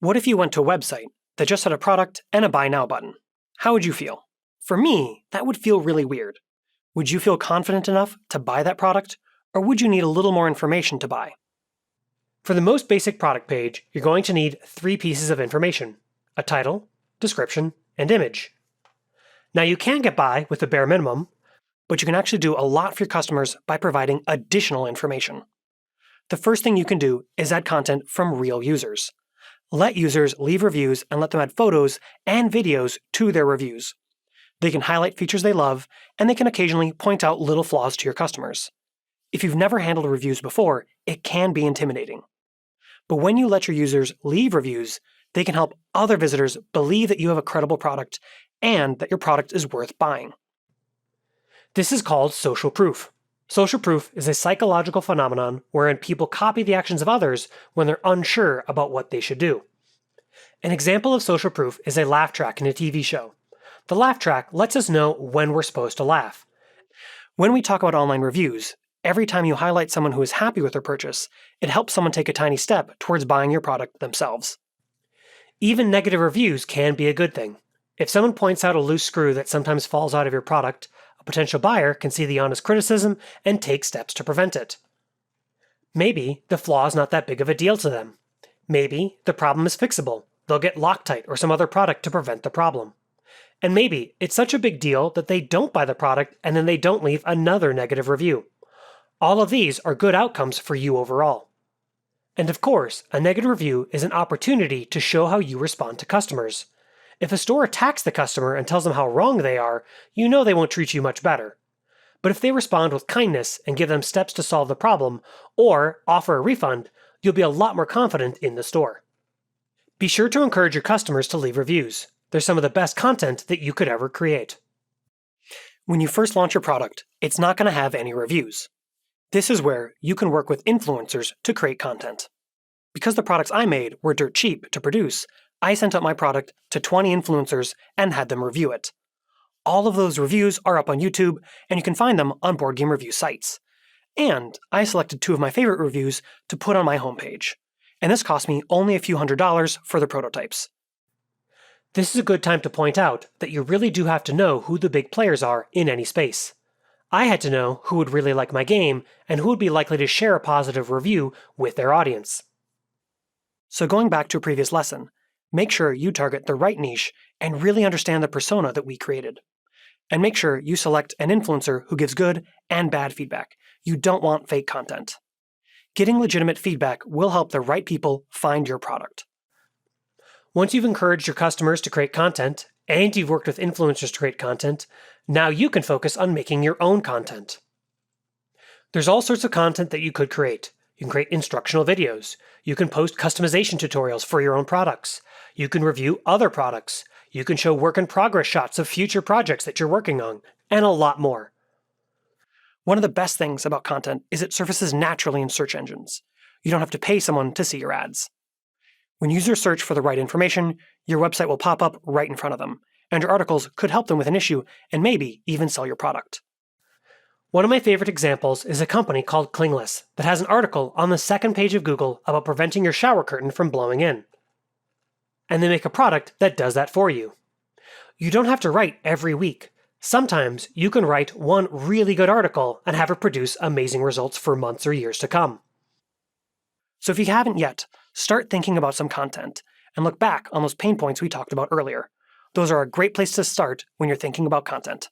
What if you went to a website that just had a product and a buy now button? How would you feel? For me, that would feel really weird. Would you feel confident enough to buy that product, or would you need a little more information to buy? For the most basic product page, you're going to need 3 pieces of information: a title, description, and image. Now you can get by with the bare minimum, but you can actually do a lot for your customers by providing additional information. The first thing you can do is add content from real users. Let users leave reviews and let them add photos and videos to their reviews. They can highlight features they love, and they can occasionally point out little flaws to your customers. If you've never handled reviews before, it can be intimidating. But when you let your users leave reviews, they can help other visitors believe that you have a credible product and that your product is worth buying. This is called social proof. Social proof is a psychological phenomenon wherein people copy the actions of others when they're unsure about what they should do. An example of social proof is a laugh track in a TV show. The laugh track lets us know when we're supposed to laugh. When we talk about online reviews, every time you highlight someone who is happy with their purchase, it helps someone take a tiny step towards buying your product themselves. Even negative reviews can be a good thing. If someone points out a loose screw that sometimes falls out of your product, a potential buyer can see the honest criticism and take steps to prevent it. Maybe the flaw is not that big of a deal to them. Maybe the problem is fixable. They'll get Loctite or some other product to prevent the problem. And maybe it's such a big deal that they don't buy the product and then they don't leave another negative review. All of these are good outcomes for you overall. And of course, a negative review is an opportunity to show how you respond to customers. If a store attacks the customer and tells them how wrong they are, you know they won't treat you much better. But if they respond with kindness and give them steps to solve the problem, or offer a refund, you'll be a lot more confident in the store. Be sure to encourage your customers to leave reviews. They're some of the best content that you could ever create. When you first launch your product, it's not going to have any reviews. This is where you can work with influencers to create content. Because the products I made were dirt cheap to produce, I sent out my product to 20 influencers and had them review it. All of those reviews are up on YouTube, and you can find them on board game review sites. And I selected 2 of my favorite reviews to put on my homepage. And this cost me only a few $100s for the prototypes. This is a good time to point out that you really do have to know who the big players are in any space. I had to know who would really like my game and who would be likely to share a positive review with their audience. So going back to a previous lesson, make sure you target the right niche and really understand the persona that we created. And make sure you select an influencer who gives good and bad feedback. You don't want fake content. Getting legitimate feedback will help the right people find your product. Once you've encouraged your customers to create content, and you've worked with influencers to create content, now you can focus on making your own content. There's all sorts of content that you could create. You can create instructional videos. You can post customization tutorials for your own products. You can review other products. You can show work-in-progress shots of future projects that you're working on, and a lot more. One of the best things about content is it surfaces naturally in search engines. You don't have to pay someone to see your ads. When users search for the right information, your website will pop up right in front of them, and your articles could help them with an issue and maybe even sell your product. One of my favorite examples is a company called Clingless that has an article on the second page of Google about preventing your shower curtain from blowing in. And they make a product that does that for you. You don't have to write every week. Sometimes you can write one really good article and have it produce amazing results for months or years to come. So if you haven't yet, start thinking about some content and look back on those pain points we talked about earlier. Those are a great place to start when you're thinking about content.